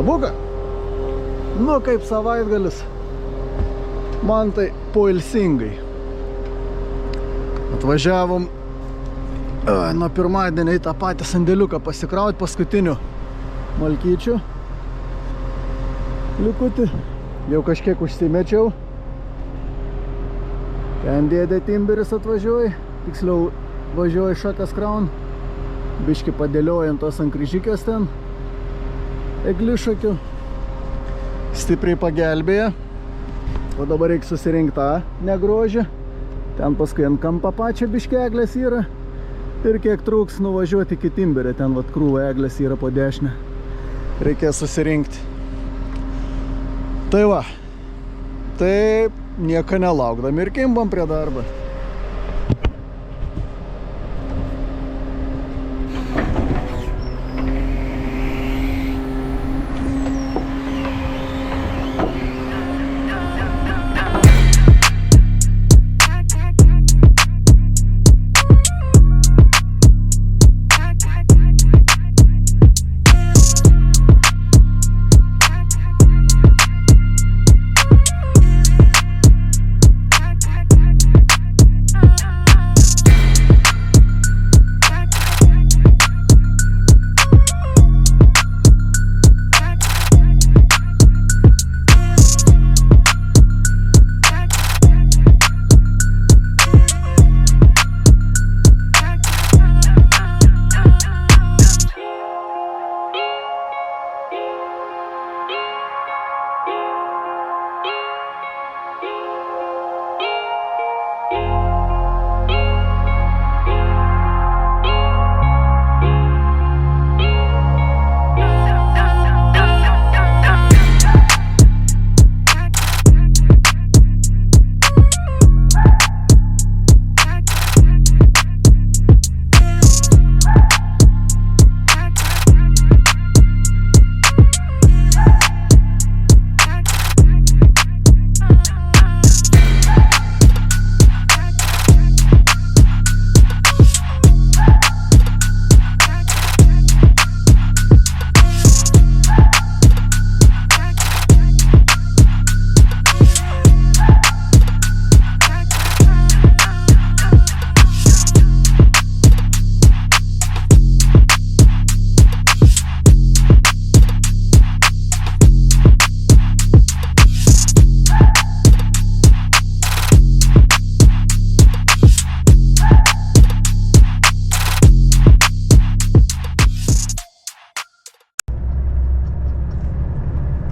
Labuka. Nu, kaip savaitgalis. Man tai poilsingai. Atvažiavom nuo pirmadienį į tą patį sandėliuką pasikrauti paskutinių malkyčių. Likutį. Jau kažkiek užsimečiau. Ten dėdė Timberis atvažiuoja. Tiksliau važiuoja šakas kraun. Biški padėliojant tos ant kryžikės ten. Eglišakių. Stipriai pagelbėja. O dabar reikia susirinkti tą negrožį. Ten paskui ant kampą pačią biški eglės yra. Ir kiek trūks nuvažiuoti iki Timberio. Ten vat krūva eglės yra po dešinę. Reikės susirinkti. Tai va. Taip, nieko nelaukdami ir kimbam prie darbo.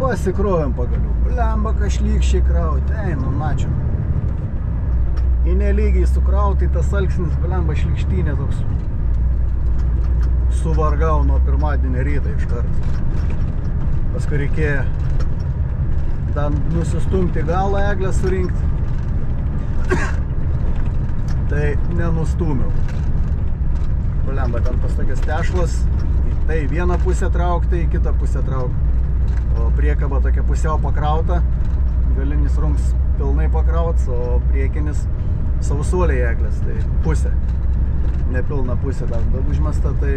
Pasikrovėm pagaliau. Blemba kažlykščiai krauti. Einu, načiu. Į nelygiai sukrauti, tas alksnis, blemba šlykštynė toks. Suvargau nuo pirmadienio rytą iš karto. Paskui reikėjo dar nusistumti galą eglę surinkti. Tai nenustūmiau. Blemba, ten pas tokias tešlas. Tai vieną pusę traukti, į kitą pusę traukti. O priekaba tokia pusiau pakrauta, galinis rungs pilnai pakrauts, o priekinis sausuoliai eglės, tai pusė, nepilna pusė dar užmesta, tai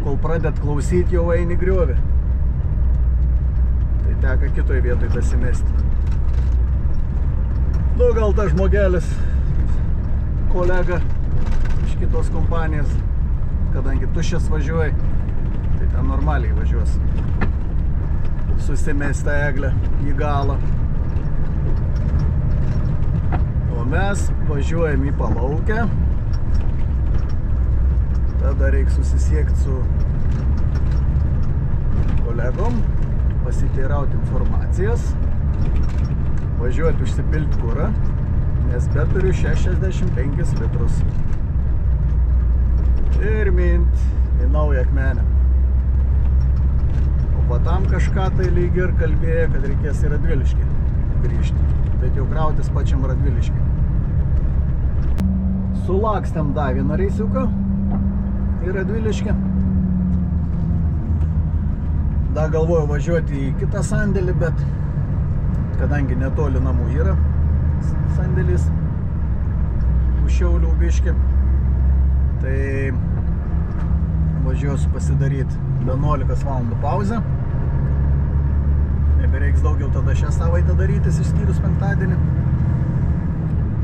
kol pradėt klausyti, jau eini griovį. Tai teka kitoj vietoj dasimesti. Nu, gal tas žmogelis, kolega iš kitos kompanijos, kadangi tuščias važiuoja, tai ten normaliai važiuos. Susimesta eglę į galą. O mes važiuojam į Palaukę. Tada reikia susisiekti su kolegom, pasiteirauti informacijas, važiuoti užsipilti kurą, nes beturiu 65 litrus. Ir mint į naują akmenę. O patam kažką tai lyg ir kalbėjo, kad reikės į Radviliškį grįžti. Bet jau krautis pačiam Radviliškį. Sulakstėm dar vieną reisiuką į Radviliškį. Dar galvoju važiuoti į kitą sandėlį, bet kadangi netoli namų yra sandėlis už Šiaulių biškį, tai važiuosiu pasidaryti 11 valandų pauzę. Nebereiks daugiau tada šią savaitę darytis, išskyrus penktadienį.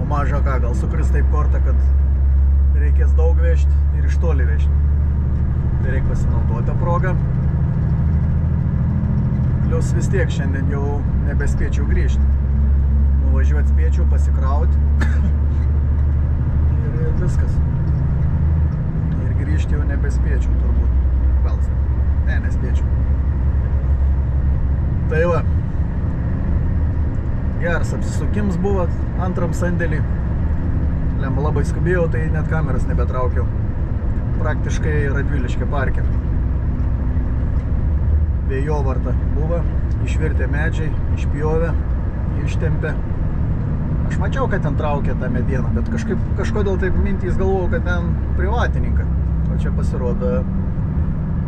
O maža ką, gal sukris taip kortą, kad reikės daug vežti ir iš toli vežti. Tai reikia pasinaudoti progą. Plius vis tiek šiandien jau nebespėčiau grįžti. Nuvažiuoti spėčiau, pasikrauti. ir viskas. Ir grįžti jau nebespėčiau turbūt. Gal, ne, nespėčiau. Tai va. Geras apsisukims buvo antram sandėlį. Labai skubėjau, tai net kameras nebetraukiau. Praktiškai Radviliškio parke. Vėjovarta buvo, išvirtė medžiai, išpjovė, ištempė. Aš mačiau, kad ten traukė tą medieną, bet kažkodėl taip mintys galvojau, kad ten privatininką. O čia pasirodo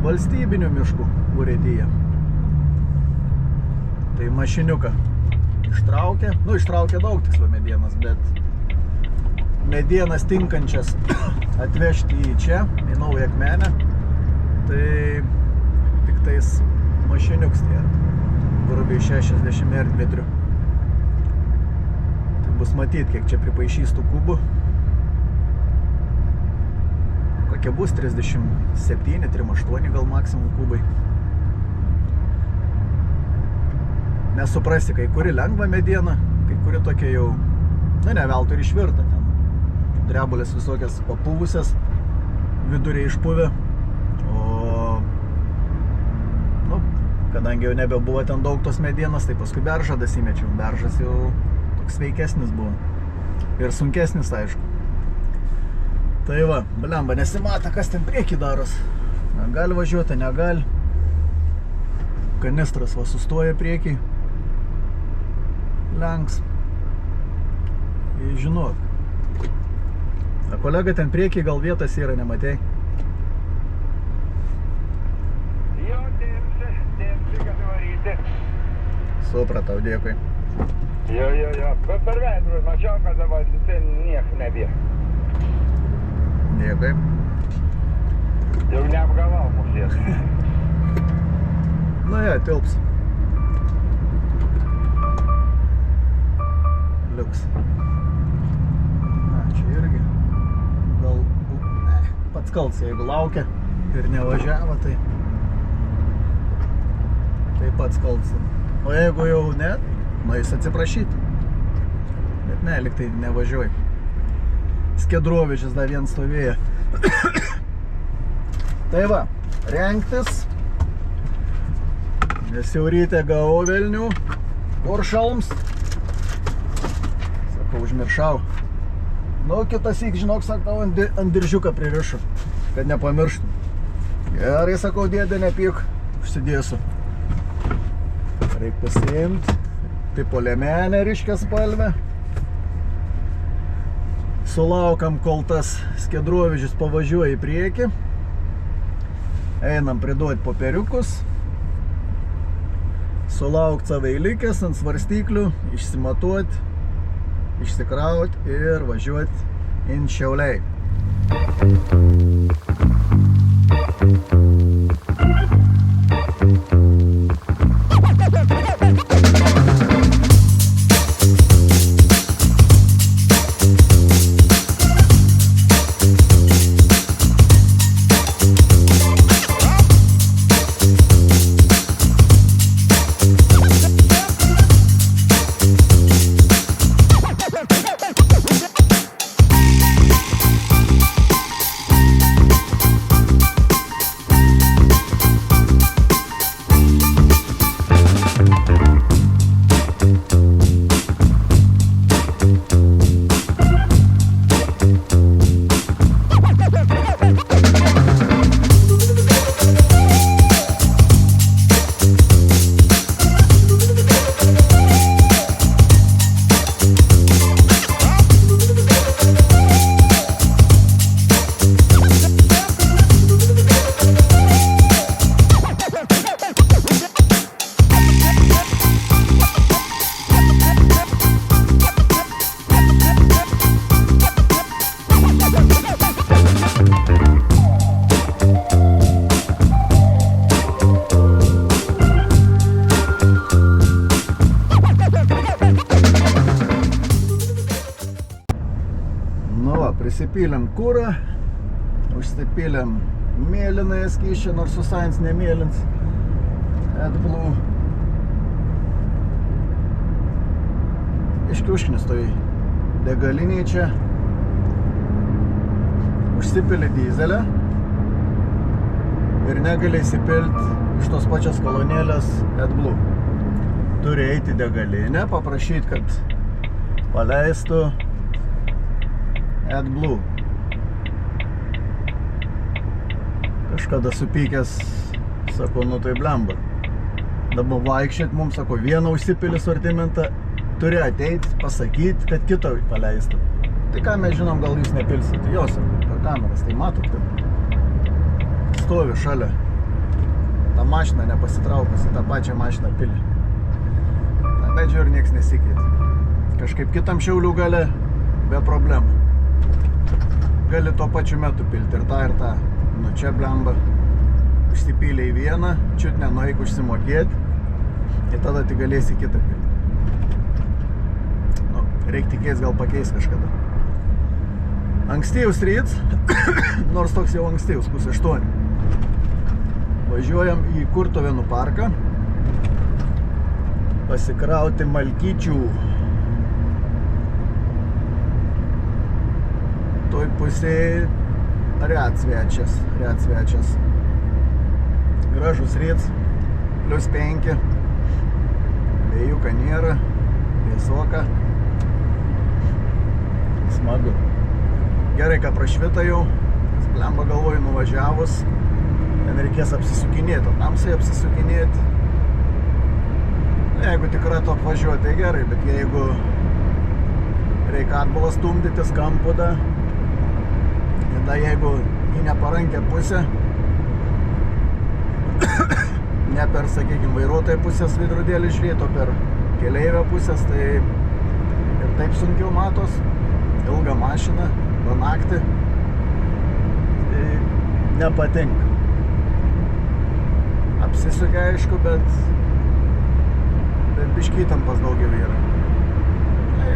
valstybinių miškų urėdija. Tai mašiniuką ištraukė, ištraukė daug tikslo medienas, bet medienas tinkančias atvežti į čia, į Naują Akmenę, tai tik tais mašiniuks tie, grubiai 60 metrų. Tai bus matyti, kiek čia pripaišys tų kubų. Kokie bus 37, 38 gal maksimum kubai. Nesuprasi, kai kuri lengva mediena, kai kuri tokia jau, ne veltui ir išvirta ten. Drebulės visokias papuvusias, viduriai išpuvę. O, kadangi jau nebebuvo ten daug tos medienos, tai paskui beržadas įmečiau. Beržas jau toks sveikesnis buvo. Ir sunkesnis, aišku. Tai va, blemba, nesimata, kas ten priekį daros. Gali važiuoti, negali. Kanistras va sustoja priekį. Lenks. Žinok. A kolega ten priekį gal vietas yra, nematei? Jo, dėmsi, gali varyti. Supratau, dėkui. Jo. Bet per veidrodį mačiau, kad dabar ten niek nebė. Dėkui. Jau neapgalau mūsės. Ja, tilps. Liuks. Na, čia irgi. Gal, pats kaltas, jeigu laukia ir nevažiavo, tai pats kaltas. O jeigu jau ne, jis atsiprašyti. Bet ne, lyg tai nevažiuoji. Skedrovičius dar vien stovėjo. Tai va, rengtis. Nes jau ryte gavau velnių Koršalms. Sakau, užmiršau. Kitassyk, žinok, sakau, ant diržiuką pririšu, kad nepamirštum. Gerai, sakau, dėdė, nepyk, užsidėsiu. Reik pasiimti. Tipo liemenę ryškę spalvę. Sulaukam, kol tas Skedrovičius pavažiuoja į priekį. Einam priduoti popieriukus. Sulaukti savo eilikės ant svarstyklių, išsimatuoti, išsikrauti ir važiuoti in Šiauliai. užsipylėm kurą, užsipylėm mėlynąją skysčią, nors su Science nemėlyns. AdBlue. Iškiuškinis toj degaliniai čia. Užsipili dyzelę ir negali įsipilti iš tos pačios kolonėlės AdBlue. Turi eiti degalinę, paprašyti, kad paleistų AdBlue. Kažkada supykęs, sako, nu tai blemba. Dabar vaikščiat mums, sako, vieną užsipilį sortimentą, turi ateit, pasakyti, kad kito paleistų. Tai ką mes žinom, gal jūs nepilsit? Jo, sako, per kameras, tai matot, kad stovi šalia. Ta mašina nepasitraukusi, tą pačią mašiną pilį. Bet žiūrė, nieks nesikeitė. Kažkaip kitam Šiaulių gale be problemų. Gali tuo pačiu metu pilti ir tą. Nu čia blemba. Užsipylė į vieną, čiut nenueik užsimokėti. Ir tada tik galėsi kitą pilti. Nu, reik tikės gal pakeis kažkada. Ankstyvus ryts, nors toks jau ankstyvus, 7:30. Važiuojam į Kurtuvėnų parką. Pasikrauti malkyčių. Toj pusėje Retsvečias. Gražus ryts, +5. Vėjuka nėra, vėsoka. Smagu. Gerai, ką prašvita jau. Blemba galvoju nuvažiavus. Ten reikės apsisukinėti, o tamsai apsisukinėti. Jeigu tik ratu apvažiuoti, tai gerai, bet jeigu reikia atbulą stumdytis kampu, tada jeigu į neparankę pusę, ne per, sakykime, vairuotojo pusės veidrodėlį žiūrėti, o per keleivio pusės, tai ir taip sunkiau matos, ilga mašina, naktį, tai nepatinka. Apsisukia, aišku, bet biškį įtampas daugiau yra.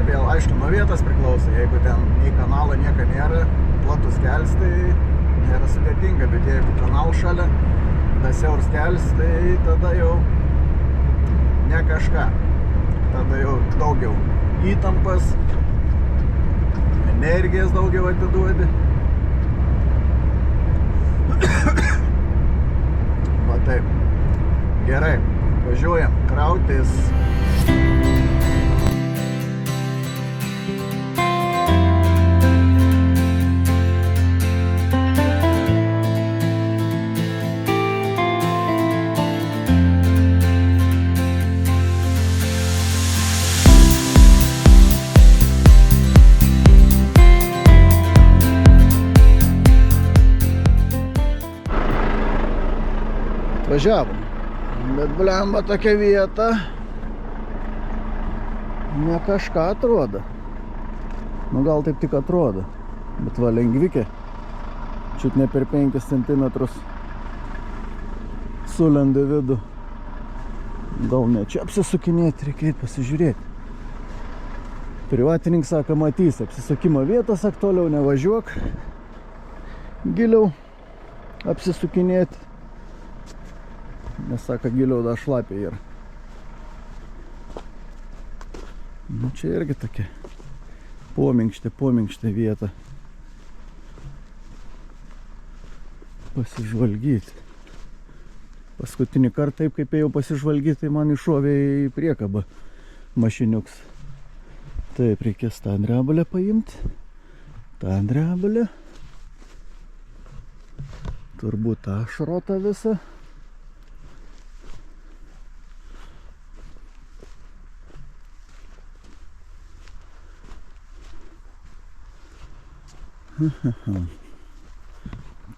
Vėl, aišku, nuo vietos priklauso, jeigu ten nei kanalo nieko nėra, platus kelias, tai nėra sudėtinga, bet jeigu kanal šalia, siaurs kelias, tai tada jau ne kažką. Tada jau daugiau įtampas, energijos daugiau atiduodi. Va taip. Gerai, važiuojam krautis. Važiavom, bet blemba tokia vieta ne kažką atrodo. Nu gal taip tik atrodo, bet va lengvikė, čiut ne per 5 centimetrus sulenda vidų. Gal ne čia apsisukinėti, reikia pasižiūrėti. Privatininkas sako, matys apsisukimo vietas, sak toliau nevažiuok, giliau apsisukinėti. Nes sako, giliau dar šlapė yra. Nu, čia irgi tokia pominkštė vieta. Pasižvalgyti. Paskutinį kartą, taip kaip ėjau pasižvalgyti, tai man iššovė į priekabą mašiniuks. Taip, reikės tą drebalę paimti. Tą drebalę. Turbūt tą šrotą visą.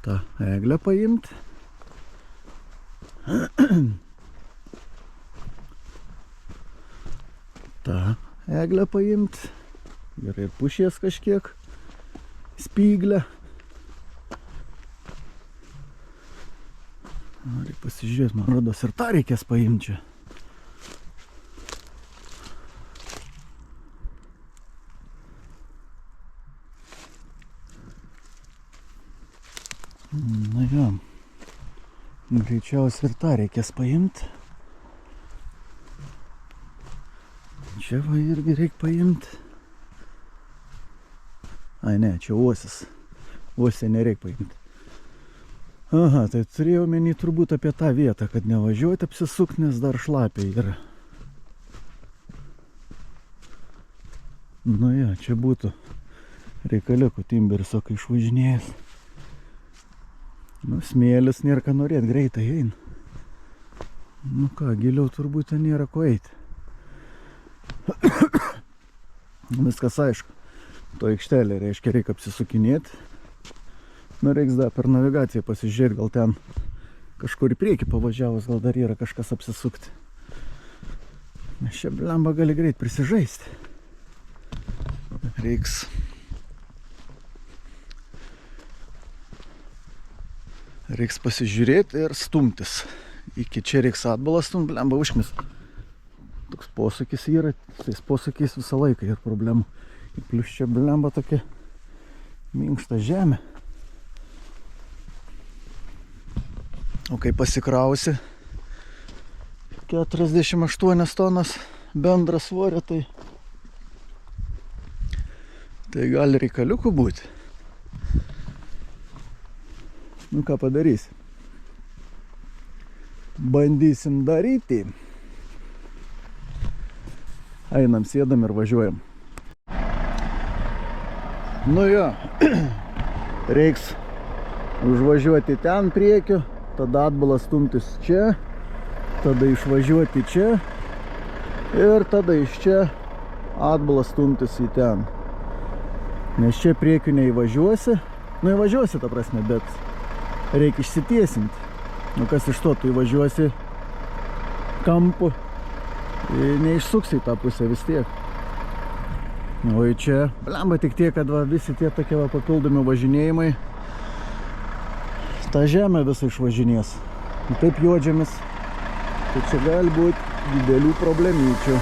tą eglę paimt. tą eglę paimt. Gerai pušies kažkiek. Spyglę. Reikia pasižiūrėti, man rodos, ir tą reikės paimti čia. Na jo. Greičiausiai ir tą reikės paimti. Čia va irgi reikia paimti. Ai ne, čia uosis. Uosį nereikia paimti. Aha, tai turėjau menį turbūt apie tą vietą, kad nevažiuoti apsisukti, nes dar šlapiai yra. Nu ja, čia būtų reikaliukų Timberso, kai išvažinėjęs. Nu, smėlis nėra ką norėt, greitai eina. Nu ką, giliau turbūt ten nėra ko eiti. Viskas aišku. To aikštelė reiškia reikia apsisukinėti. Nu, reiks dar per navigaciją pasižiūrėti, gal ten kažkur į priekį pavažiavus, gal dar yra kažkas apsisukti. Nes čia blemba gali greit prisižaisti. Reiks pasižiūrėti ir stumtis. Iki čia reiks atbalą stumt, blemba užknis. Toks posūkis yra, tais posūkiais visą laiką yra problemų. Ir plius čia blemba tokia minkšta žemė. O kai pasikrausi 48 tonas bendrą svorį, tai gali reikaliukų būti. Nu ką padarysi? Bandysim daryti. Einam, sėdam ir važiuojam. Nu jo, reiks užvažiuoti ten priekiu, tada atbalas stumtis čia, tada išvažiuoti čia ir tada iš čia atbalas stumtis į ten. Nes čia priekiu neįvažiuosi, nu įvažiuosi ta prasme, bet reikia išsitiesinti. Nu kas iš to, tu įvažiuosi kampu, neišsuksi į tą pusę vis tiek. O į čia, blemba tik tiek, kad va, visi tie tokie va, papildomi važinėjimai, tą žemę visą išvažinės. Ir taip juodžiamis, tai čia gali būti didelių problemyčių.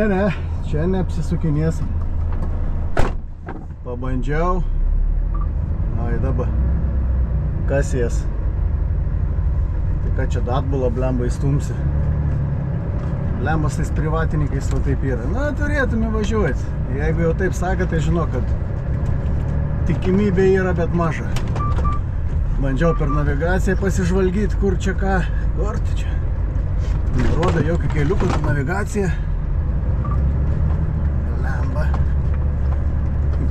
Ne, čia neapsisukinėsim. Pabandžiau. Ai dabar. Kas jas? Tai ką čia atbulą blemba įstumsi? Blembas tais privatininkais va taip yra. Na, turėtume važiuoti. Jeigu jau taip sakė, tai žinau, kad tikimybė yra, bet maža. Bandžiau per navigaciją pasižvalgyti, kur čia ką. Kur tai čia? Nerodo jokio keliuko, tai navigacija. Blemba.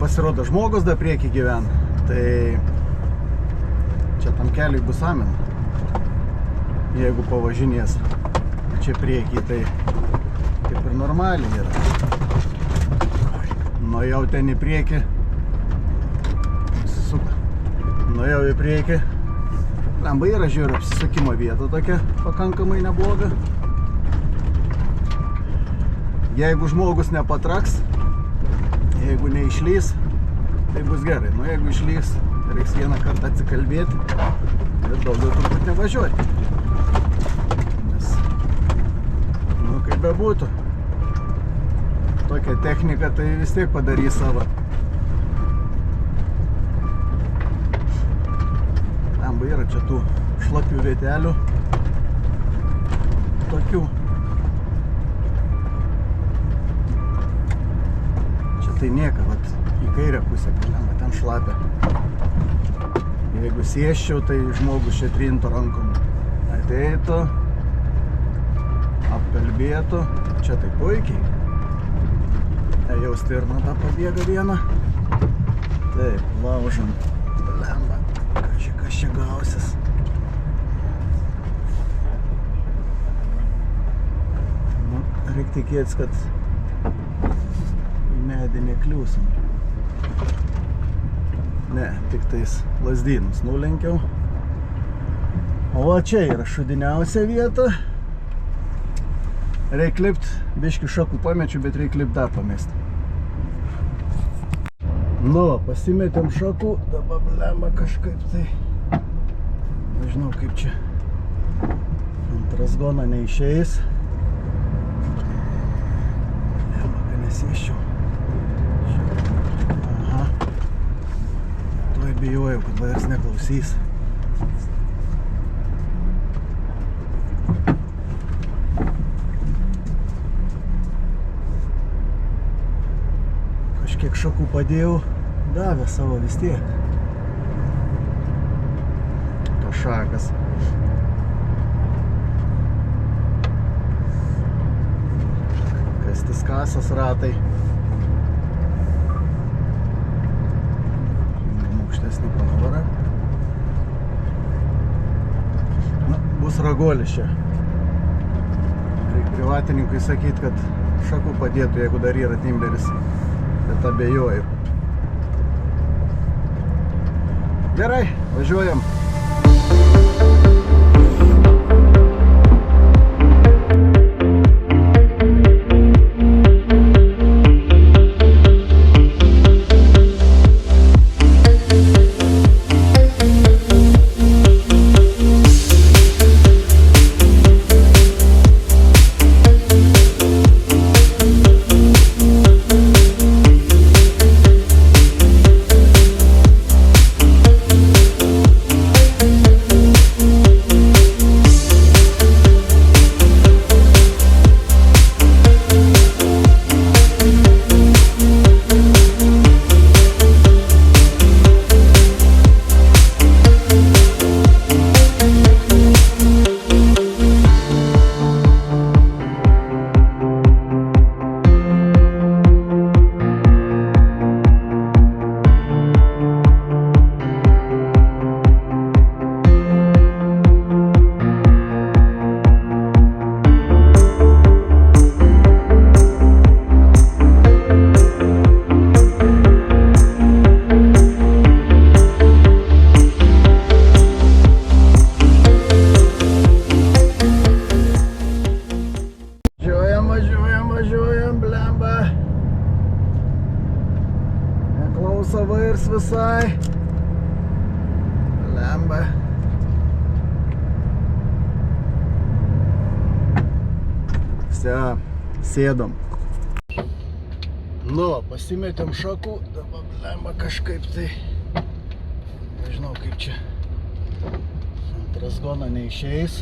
Pasirodo, žmogus dar priekį gyvena. Tai čia tam keliui bus amen. Jeigu pavažinės čia priekį, tai kaip ir normaliai yra. Nuėjau ten į priekį. Nuėjau į priekį. Blemba yra, žiūrėjau, apsisukimo vieta tokia pakankamai nebloga. Jeigu žmogus nepatraks, jeigu neišlys, tai bus gerai. Nu, jeigu išlys, reiks vieną kartą atsikalbėti ir daugiau turbūt nevažiuoti. Nes, nu kaip bebūtų, tokia technika tai vis tiek padarys savo. Amba yra čia tų šlapių vietelių. Tokių. Čia tai nieka, vat į kairę pusę, amba ten šlapia. Jeigu sėsčiau, tai žmogus čia trintų rankom. Ateitų, apkalbėtų. Čia tai puikiai. Jau stirna tą pabėga vieną. Taip, laužam. Lemba. Kas čia gausis. Nu, reik tikėtis, kad į medį nekliūsim. Ne, tik tais lazdynus nulenkiau. O va čia yra šudiniausia vieta. Reik lipt, biškį šakų pamečiu, bet reik lipt dar pamesti. Nu, pasimetėm šakų, dabar blemba kažkaip tai. Nežinau, kaip čia ant razgoną neišeis. Blemba, kad nesėščiau. Aha. Tuoj bijojau, kad vairas neklausys. Kažkiek šakų padėjau, davė savo vis tiek. To šakas. Kastis kasas ratai. Jungiam aukštesnį pavarą. Na, bus ragolis čia. Reik privatininkui sakyti, kad šakų padėtų, jeigu dar yra timberis. Bet abejoju. Gerai, važiuojam. Vairs visai. Lemba. Vse, sėdom. Nu, pasimetėm šakų, dabar lemba kažkaip tai. Nežinau, kaip čia ant razgoną neišeis.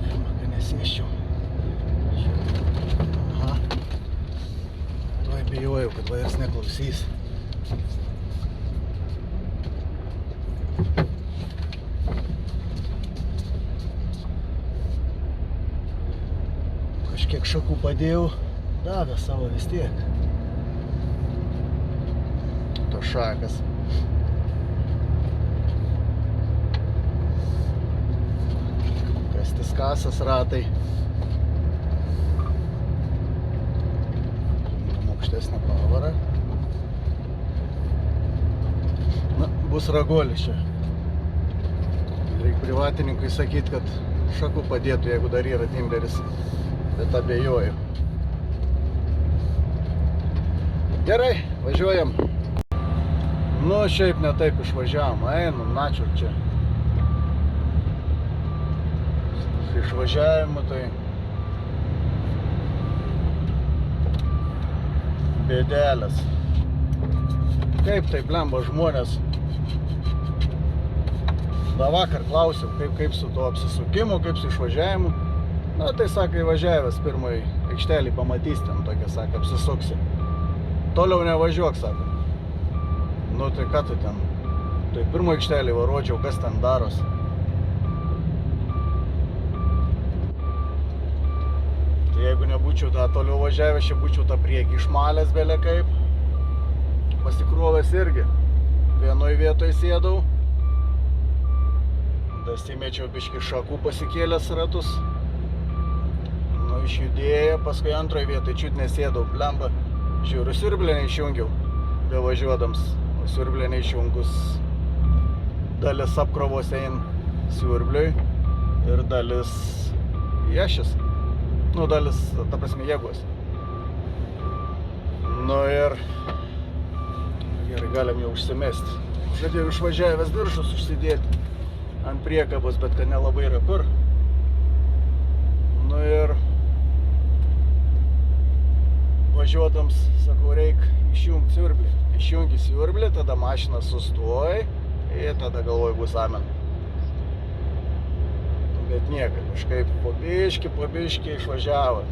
Lemba, kad nesėščiau. Aha. Bijojau, kad vairas neklausys. Kažkiek šakų padėjau, davė savo vis tiek. To šakas. Kastis kasas ratai. Aukštesnę pavarą. Na, bus ragolis čia. Reik privatininkui sakyti, kad šakų padėtų, jeigu dar yra timberis. Bet abejoju. Gerai, važiuojam. Nu, šiaip ne taip išvažiavom, einam, načur čia. Išvažiavimu tai bėdelės. Kaip tai blemba žmonės? Da vakar klausiau, kaip su to apsisukimu, kaip su išvažiavimu. Na, tai sako, įvažiavęs pirmai aikštelį pamatys ten tokia, sako, apsisuksi. Toliau nevažiuok, sako. Nu, tai ką tu ten? Tai pirmą aikštelį varodžiau, kas ten daros. Tai jeigu nebūčiau tą toliau važiavęs, čia būčiau tą priekį išmalęs belė kaip. Pasikrovęs irgi. Vienoj vietoj sėdau. Dasimėčiau biškį šakų pasikėlęs ratus. Nu, išjudėjo, paskui antroje vietoje čiut nesėdau, blemba. Žiūriu, siurblę neišjungiau, bevažiuodams. O siurblę neišjungus dalis apkrovos ein siurbliui ir dalis ješis. Nu, dalis, ta prasme, jėgos. Nu ir gerai, galim jau užsimesti. Žadėjau išvažiavęs viršus užsidėti ant priekabos, bet kad nelabai yra kur. Nu ir važiuodams, sakau, reik išjungti siurblį. Išjungi siurblį, tada mašina sustoja ir tada galvoju bus amen. Bet niekaip, kažkaip po biškį išvažiavo.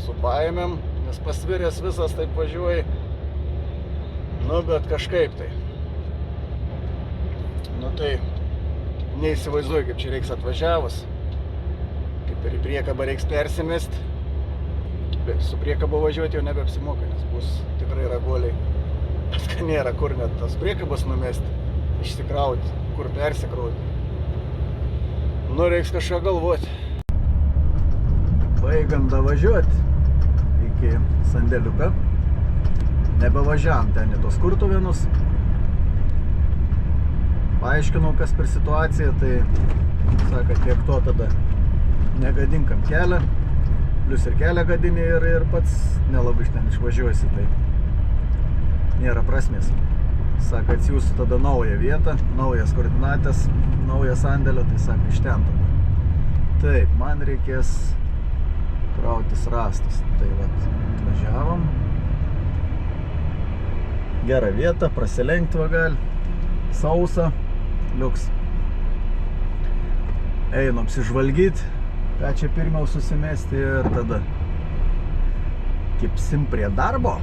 Su baimėm, nes pasviręs visas taip važiuoja. Nu, bet kažkaip tai. Nu tai neįsivaizduoju, kaip čia reiks atvažiavus. Kaip ir į priekabą reiks persimesti. Su priekaba važiuoti jau nebeapsimoka, nes bus tikrai ragoliai. Bet kad nėra kur net tas priekabas numesti, išsikrauti, kur persikrauti. Nu, reiks kažką galvoti. Baigiam davažiuoti iki sandėliuką. Nebevažiavam ten į tos kurtuvėnus. Paaiškinau, kas per situaciją, tai sako, tiek to tada negadinkam kelią, plius ir kelią gadinį ir pats nelabai iš ten išvažiuosi, tai nėra prasmės. Sako, atsiųsiu tada naują vietą, naujas koordinatės, naują sandėlio, tai sako, iš ten tada. Taip, man reikės krautis rąstus. Tai vat, atvažiavom. Gerą vietą, prasilenkti va gali, sausa. Liuks. Einam apsižvalgyti, ką čia pirmiau susimesti ir tada kipsim prie darbo.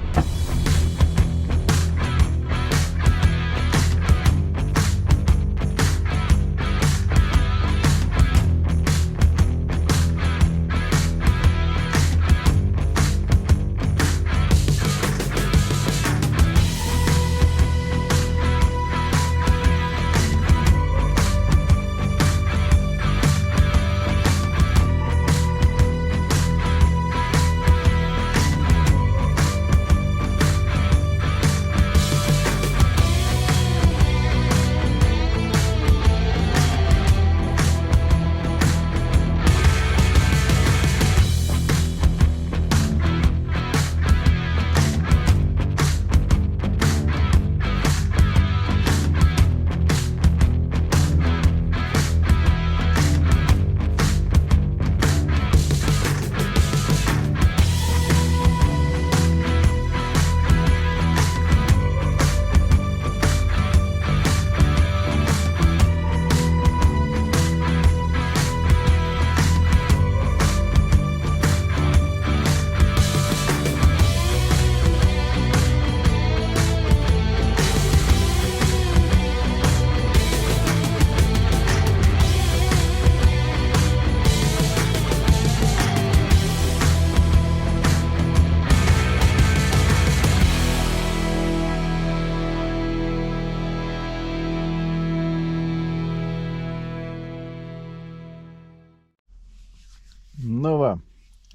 Nu va,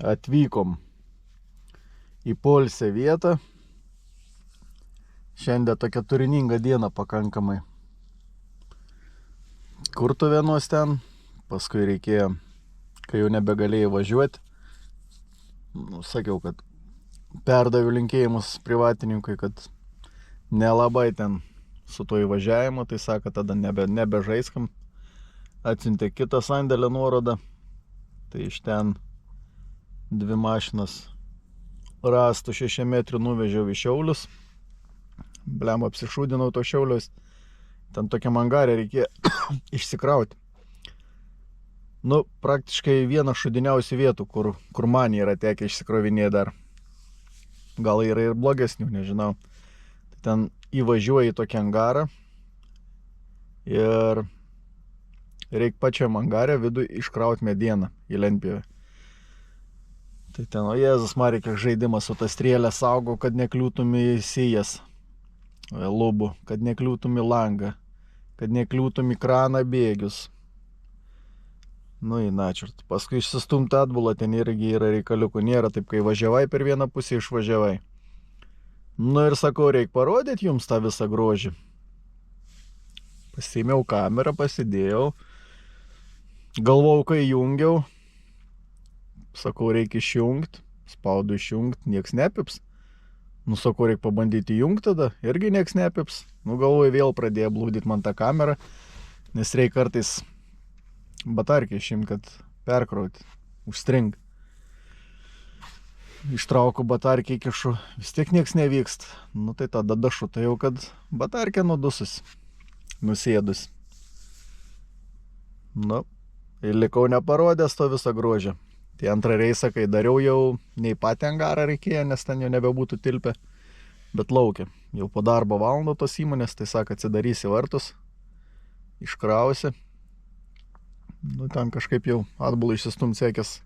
atvykom į poilsio vietą. Šiandien tokia turininga diena pakankamai. Kurtuvėnuos ten, paskui reikėjo, kai jau nebegalėjai važiuoti. Nu, sakiau, kad perdaviau linkėjimus privatininkui, kad nelabai ten su to įvažiavimu, tai sako, tada nebežaiskam. Atsiuntė kitą sandėlio nuorodą. Tai iš ten 2 mašinas rastų 6 metrų nuvežiau į Šiaulius. Blem, apsišūdinau to Šiaulius. Ten tokiam angarė reikėjo išsikrauti. Nu, praktiškai viena šudiniausių vietų, kur man yra tekę išsikrovinėti dar. Gal yra ir blogesnių, nežinau. Tai ten įvažiuoji į tokį angarą ir reikia pačiam angarė vidų iškrauti medieną į lentpjūvę. Tai ten, o Jėzus Marija, kiek žaidimas su ta strėlė saugo, kad nekliūtum į sijas lubų, kad nekliūtum į langą, kad nekliūtum į kraną bėgius. Nu, į načiurt. Paskui išsistumti atbulą, ten irgi yra reikaliukų. Nėra taip, kai važiavai per vieną pusę, išvažiavai. Nu ir sakau, reikia parodyti jums tą visą grožį. Pasiėmiau kamerą, pasidėjau. Galvojau, kai jungiau. Sakau, reikia išjungti. Spaudu išjungti, nieks nepips. Nu, sakau, reikia pabandyti įjungti tada. Irgi nieks nepips. Nu, galvoju, vėl pradėjo blūdyti man tą kamerą. Nes reikia kartais batarkį išimt, kad perkrauti, užstring. Ištrauku batarkį, įkišu, vis tiek nieks nevykst. Nu tai tada dašu, tai jau kad batarkė nudusus, nusėdus. Nu, ir likau neparodęs to viso grožio. Tai antrą reisą, kai dariau, jau nei patį angarą reikėjo, nes ten jau nebebūtų tilpę, bet laukia. Jau po darbo valandų tos įmonės, tai sako, atsidarysi vartus, iškrausi. Nu, ten kažkaip jau atbulą išsistum sekės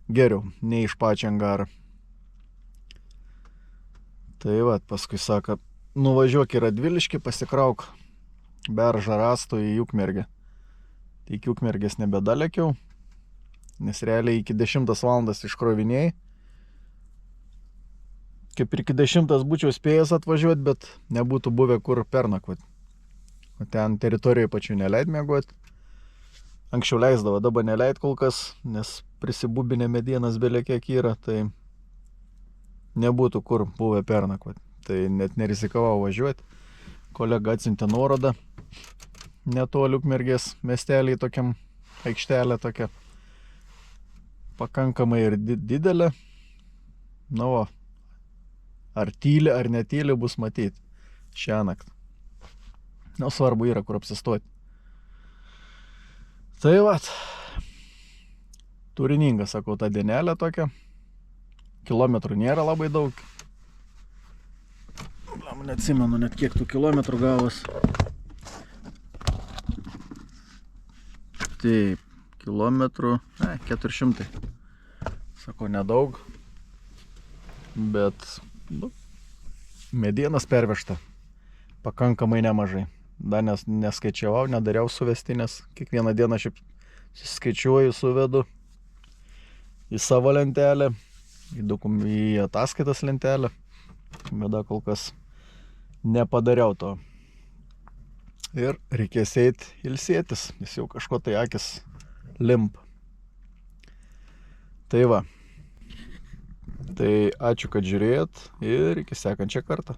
geriau, nei iš pačią angarą. Tai va, paskui sako, nuvažiuok į Radviliškį, pasikrauk beržą Rastų į Ukmergę. Tai iki Ukmergės nebedalekiau, nes realiai iki 10 valandas iškrovinėjai. Kaip ir iki 10 būčiau spėjęs atvažiuoti, bet nebūtų buvę kur pernakvoti. O ten teritorijoje pačių neleid mėgoti. Anksčiau leisdavo, dabar neleid kol kas, nes prisibubinė medienas belė kiek yra, tai nebūtų kur buvę pernakvoti. Tai net nerizikavau važiuoti. Kolega atsiuntė nuorodą netoli Ukmergės miestelį, tokiam aikštelė tokia. Pakankamai ir didelė. Nu, o, ar tyli, ar netyli bus matyti šią naktį. Nu, svarbu yra, kur apsistoti. Tai vat, turininga, sakau, ta dienelė tokia. Kilometrų nėra labai daug. Neatsimenu net kiek tų kilometrų gavos. Taip, kilometrų, 400. Sakau, nedaug. Bet, nu, medienas pervežta. Pakankamai nemažai. Dar neskaičiavau, nedariau suvestinės. Kiekvieną dieną šiaip suskaičiuoju, suvedu į savo lentelę, į ataskaitas lentelę. Bet dar kol kas nepadariau to. Ir reikės eiti ilsėtis, nes jau kažko tai akis limp. Tai va. Tai ačiū, kad žiūrėjot ir iki sekančią kartą.